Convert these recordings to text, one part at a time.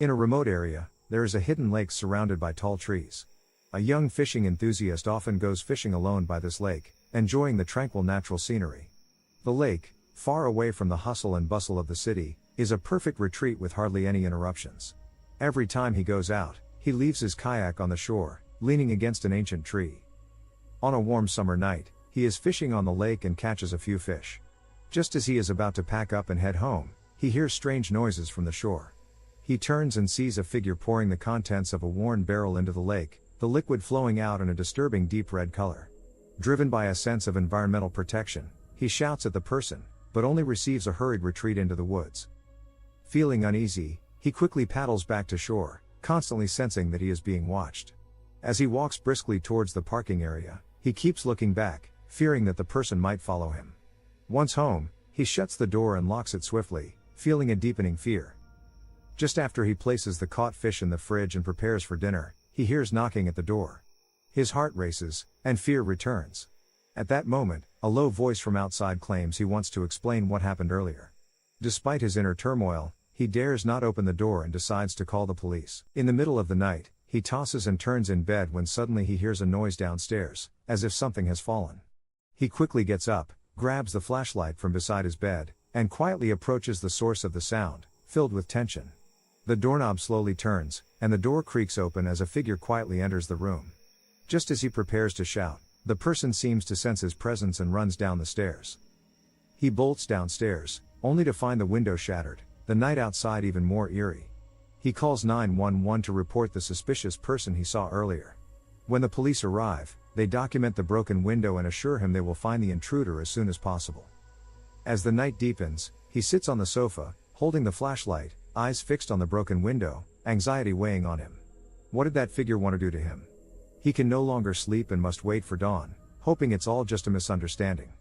In a remote area, there is a hidden lake surrounded by tall trees. A young fishing enthusiast often goes fishing alone by this lake, enjoying the tranquil natural scenery. The lake, far away from the hustle and bustle of the city, is a perfect retreat with hardly any interruptions. Every time he goes out, he leaves his kayak on the shore, leaning against an ancient tree. On a warm summer night, he is fishing on the lake and catches a few fish. Just as he is about to pack up and head home, he hears strange noises from the shore. He turns and sees a figure pouring the contents of a worn barrel into the lake, the liquid flowing out in a disturbing deep red color. Driven by a sense of environmental protection, he shouts at the person, but only receives a hurried retreat into the woods. Feeling uneasy, he quickly paddles back to shore, constantly sensing that he is being watched. As he walks briskly towards the parking area, he keeps looking back, fearing that the person might follow him. Once home, he shuts the door and locks it swiftly, feeling a deepening fear. Just after he places the caught fish in the fridge and prepares for dinner, he hears knocking at the door. His heart races, and fear returns. At that moment, a low voice from outside claims he wants to explain what happened earlier. Despite his inner turmoil, he dares not open the door and decides to call the police. In the middle of the night, he tosses and turns in bed when suddenly he hears a noise downstairs, as if something has fallen. He quickly gets up, grabs the flashlight from beside his bed, and quietly approaches the source of the sound, filled with tension. The doorknob slowly turns, and the door creaks open as a figure quietly enters the room. Just as he prepares to shout, the person seems to sense his presence and runs down the stairs. He bolts downstairs, only to find the window shattered, the night outside even more eerie. He calls 911 to report the suspicious person he saw earlier. When the police arrive, they document the broken window and assure him they will find the intruder as soon as possible. As the night deepens, he sits on the sofa, holding the flashlight, eyes fixed on the broken window, anxiety weighing on him. What did that figure want to do to him? He can no longer sleep and must wait for dawn, hoping it's all just a misunderstanding.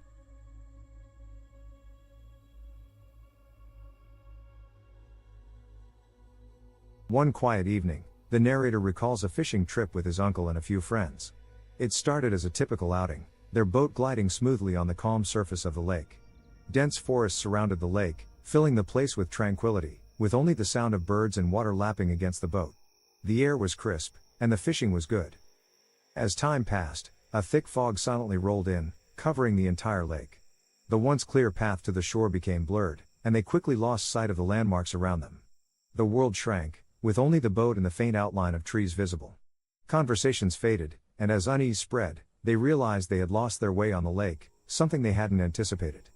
One quiet evening, the narrator recalls a fishing trip with his uncle and a few friends. It started as a typical outing, their boat gliding smoothly on the calm surface of the lake. Dense forests surrounded the lake, filling the place with tranquility, with only the sound of birds and water lapping against the boat. The air was crisp, and the fishing was good. As time passed, a thick fog silently rolled in, covering the entire lake. The once clear path to the shore became blurred, and they quickly lost sight of the landmarks around them. The world shrank, with only the boat and the faint outline of trees visible. Conversations faded, and as unease spread, they realized they had lost their way on the lake, something they hadn't anticipated.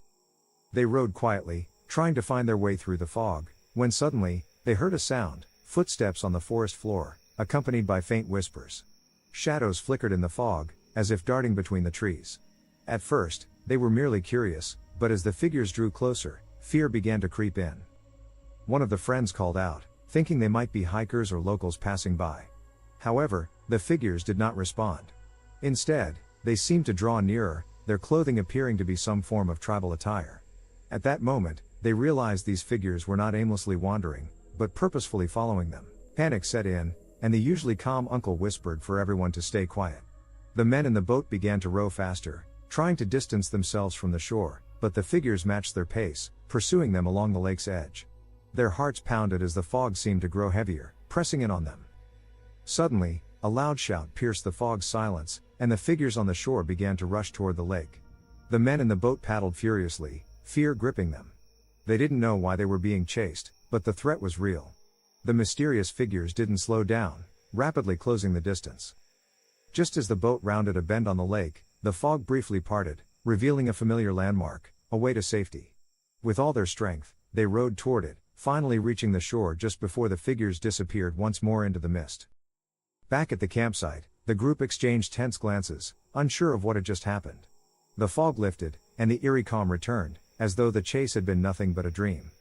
They rowed quietly, trying to find their way through the fog, when suddenly, they heard a sound, footsteps on the forest floor, accompanied by faint whispers. Shadows flickered in the fog, as if darting between the trees. At first, they were merely curious, but as the figures drew closer, fear began to creep in. One of the friends called out, thinking they might be hikers or locals passing by. However, the figures did not respond. Instead, they seemed to draw nearer, their clothing appearing to be some form of tribal attire. At that moment, they realized these figures were not aimlessly wandering, but purposefully following them. Panic set in, and the usually calm uncle whispered for everyone to stay quiet. The men in the boat began to row faster, trying to distance themselves from the shore, but the figures matched their pace, pursuing them along the lake's edge. Their hearts pounded as the fog seemed to grow heavier, pressing in on them. Suddenly, a loud shout pierced the fog's silence, and the figures on the shore began to rush toward the lake. The men in the boat paddled furiously, fear gripping them. They didn't know why they were being chased, but the threat was real. The mysterious figures didn't slow down, rapidly closing the distance. Just as the boat rounded a bend on the lake, the fog briefly parted, revealing a familiar landmark, a way to safety. With all their strength, they rowed toward it, finally reaching the shore just before the figures disappeared once more into the mist. Back at the campsite, the group exchanged tense glances, unsure of what had just happened. The fog lifted, and the eerie calm returned, as though the chase had been nothing but a dream.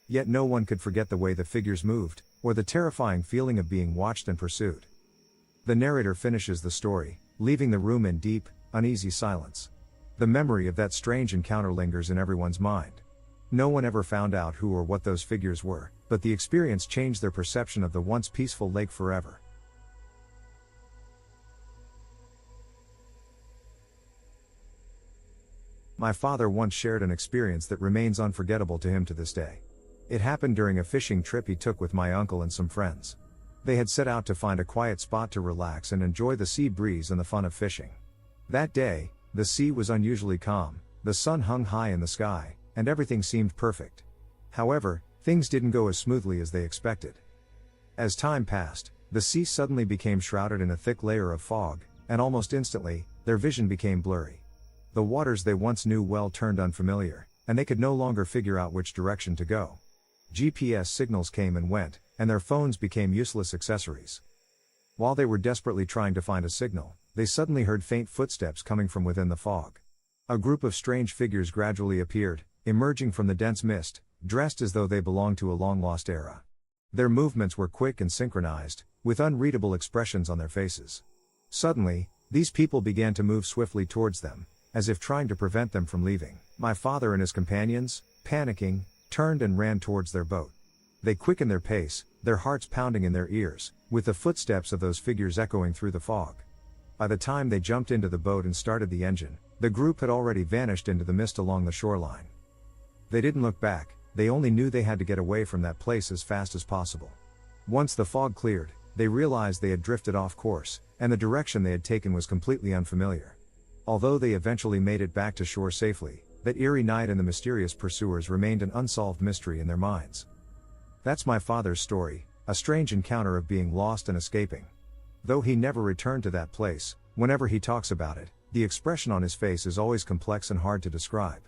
Yet no one could forget the way the figures moved, or the terrifying feeling of being watched and pursued. The narrator finishes the story, leaving the room in deep, uneasy silence. The memory of that strange encounter lingers in everyone's mind. No one ever found out who or what those figures were, but the experience changed their perception of the once peaceful lake forever. My father once shared an experience that remains unforgettable to him to this day. It happened during a fishing trip he took with my uncle and some friends. They had set out to find a quiet spot to relax and enjoy the sea breeze and the fun of fishing. That day, the sea was unusually calm, the sun hung high in the sky, and everything seemed perfect. However, things didn't go as smoothly as they expected. As time passed, the sea suddenly became shrouded in a thick layer of fog, and almost instantly, their vision became blurry. The waters they once knew well turned unfamiliar, and they could no longer figure out which direction to go. GPS signals came and went, and their phones became useless accessories. While they were desperately trying to find a signal, they suddenly heard faint footsteps coming from within the fog. A group of strange figures gradually appeared, emerging from the dense mist, dressed as though they belonged to a long-lost era. Their movements were quick and synchronized, with unreadable expressions on their faces. Suddenly, these people began to move swiftly towards them, as if trying to prevent them from leaving. My father and his companions, panicking, turned and ran towards their boat. They quickened their pace, their hearts pounding in their ears, with the footsteps of those figures echoing through the fog. By the time they jumped into the boat and started the engine, the group had already vanished into the mist along the shoreline. They didn't look back, they only knew they had to get away from that place as fast as possible. Once the fog cleared, they realized they had drifted off course, and the direction they had taken was completely unfamiliar. Although they eventually made it back to shore safely, that eerie night and the mysterious pursuers remained an unsolved mystery in their minds. That's my father's story, a strange encounter of being lost and escaping. Though he never returned to that place, whenever he talks about it, the expression on his face is always complex and hard to describe.